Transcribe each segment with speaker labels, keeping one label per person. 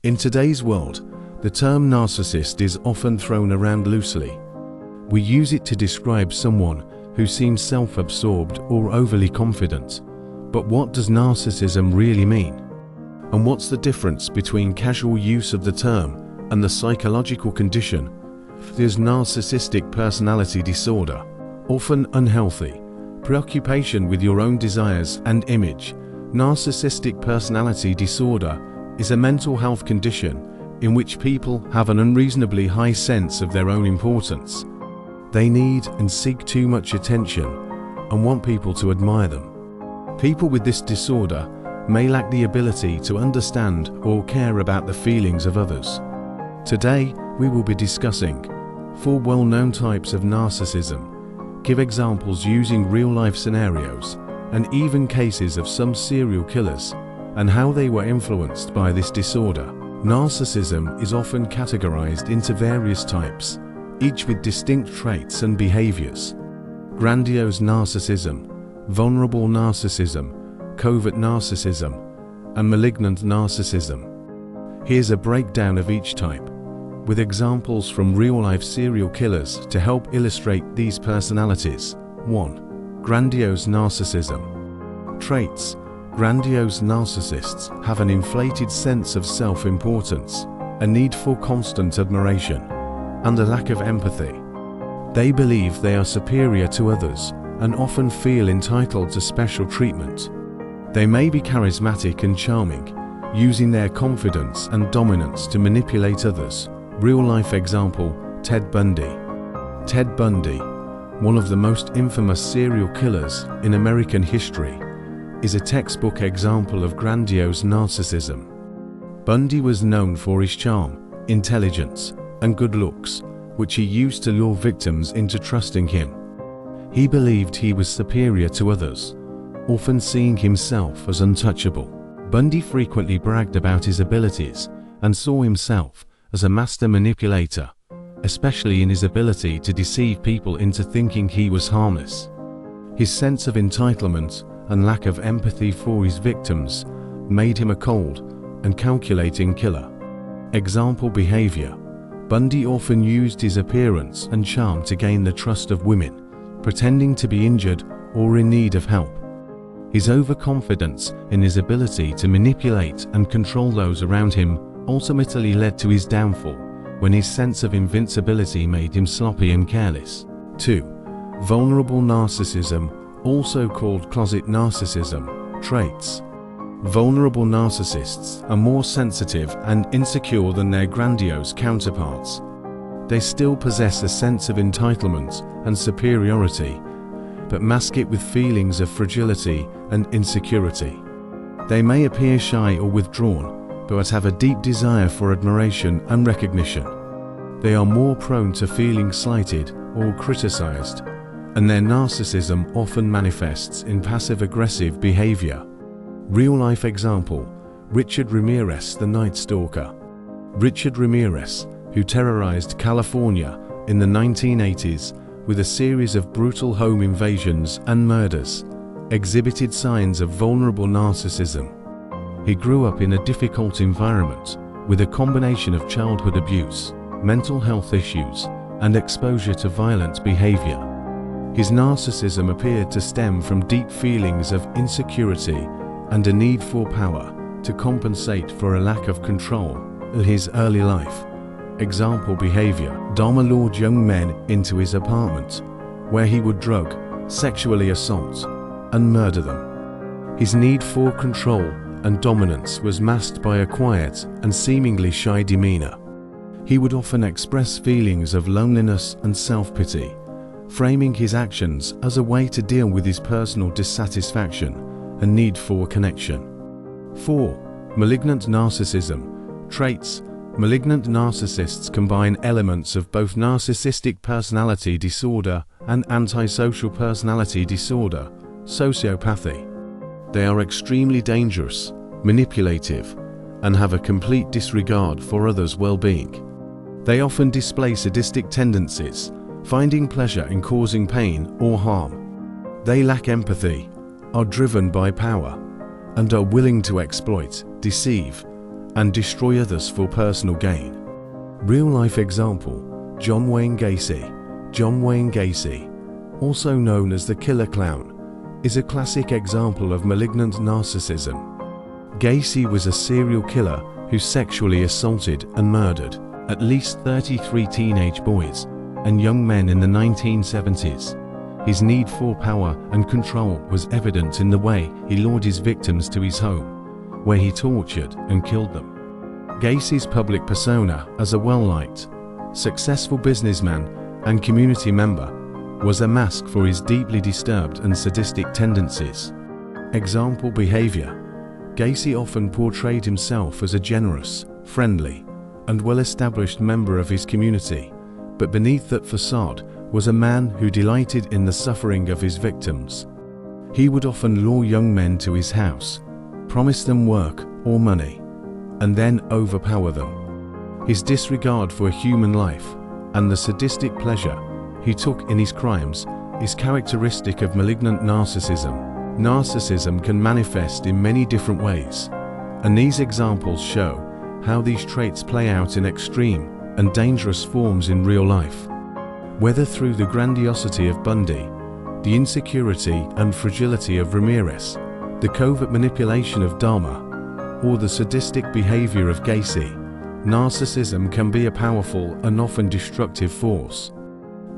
Speaker 1: In today's world, the term narcissist is often thrown around loosely. We use it to describe someone who seems self-absorbed or overly confident. But what does narcissism really mean? And what's the difference between casual use of the term and the psychological condition? There's narcissistic personality disorder, often unhealthy, preoccupation with your own desires and image. Narcissistic personality disorder is a mental health condition in which people have an unreasonably high sense of their own importance. They need and seek too much attention and want people to admire them. People with this disorder may lack the ability to understand or care about the feelings of others. Today, we will be discussing 4 well-known types of narcissism, give examples using real-life scenarios, and even cases of some serial killers, and how they were influenced by this disorder. Narcissism is often categorized into various types, each with distinct traits and behaviors. Grandiose narcissism, vulnerable narcissism, covert narcissism, and malignant narcissism. Here's a breakdown of each type, with examples from real-life serial killers to help illustrate these personalities. 1. Grandiose narcissism. Traits. Grandiose narcissists have an inflated sense of self-importance, a need for constant admiration, and a lack of empathy. They believe they are superior to others and often feel entitled to special treatment. They may be charismatic and charming, using their confidence and dominance to manipulate others. Real-life example, Ted Bundy. Ted Bundy, one of the most infamous serial killers in American history, is a textbook example of grandiose narcissism. Bundy was known for his charm, intelligence, and good looks, which he used to lure victims into trusting him. He believed he was superior to others, often seeing himself as untouchable. Bundy frequently bragged about his abilities and saw himself as a master manipulator, especially in his ability to deceive people into thinking he was harmless. His sense of entitlement and lack of empathy for his victims made him a cold and calculating killer. Example behavior. Bundy often used his appearance and charm to gain the trust of women, pretending to be injured or in need of help. His overconfidence in his ability to manipulate and control those around him ultimately led to his downfall, when his sense of invincibility made him sloppy and careless. 2. Vulnerable narcissism, also called closet narcissism. Traits. Vulnerable narcissists are more sensitive and insecure than their grandiose counterparts. They still possess a sense of entitlement and superiority, but mask it with feelings of fragility and insecurity. They may appear shy or withdrawn, but have a deep desire for admiration and recognition. They are more prone to feeling slighted or criticized, and their narcissism often manifests in passive-aggressive behavior. Real-life example, Richard Ramirez, the Night Stalker. Richard Ramirez, who terrorized California in the 1980s with a series of brutal home invasions and murders, exhibited signs of vulnerable narcissism. He grew up in a difficult environment with a combination of childhood abuse, mental health issues, and exposure to violent behavior. His narcissism appeared to stem from deep feelings of insecurity and a need for power to compensate for a lack of control in his early life. Example behavior. Dahmer lured young men into his apartment, where he would drug, sexually assault, and murder them. His need for control and dominance was masked by a quiet and seemingly shy demeanor. He would often express feelings of loneliness and self-pity, framing his actions as a way to deal with his personal dissatisfaction and need for connection. 4. Malignant narcissism. Traits. Malignant narcissists combine elements of both narcissistic personality disorder and antisocial personality disorder, sociopathy. They are extremely dangerous, manipulative, and have a complete disregard for others' well-being. They often display sadistic tendencies, finding pleasure in causing pain or harm. They lack empathy, are driven by power, and are willing to exploit, deceive, and destroy others for personal gain. Real-life example: John Wayne Gacy. John Wayne Gacy, also known as the Killer Clown, is a classic example of malignant narcissism. Gacy was a serial killer who sexually assaulted and murdered at least 33 teenage boys and young men in the 1970s. His need for power and control was evident in the way he lured his victims to his home, where he tortured and killed them. Gacy's public persona as a well-liked, successful businessman and community member was a mask for his deeply disturbed and sadistic tendencies. Example behavior: Gacy often portrayed himself as a generous, friendly, and well-established member of his community, but beneath that facade was a man who delighted in the suffering of his victims. He would often lure young men to his house, promise them work or money, and then overpower them. His disregard for human life and the sadistic pleasure he took in his crimes is characteristic of malignant narcissism. Narcissism can manifest in many different ways, and these examples show how these traits play out in extreme and dangerous forms in real life. Whether through the grandiosity of Bundy, the insecurity and fragility of Ramirez, the covert manipulation of Dahmer, or the sadistic behavior of Gacy, narcissism can be a powerful and often destructive force.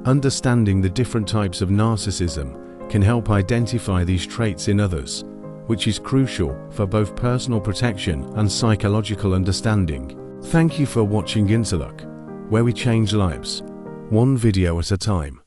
Speaker 1: Understanding the different types of narcissism can help identify these traits in others, which is crucial for both personal protection and psychological understanding. Thank you for watching Interlook, where we change lives, one video at a time.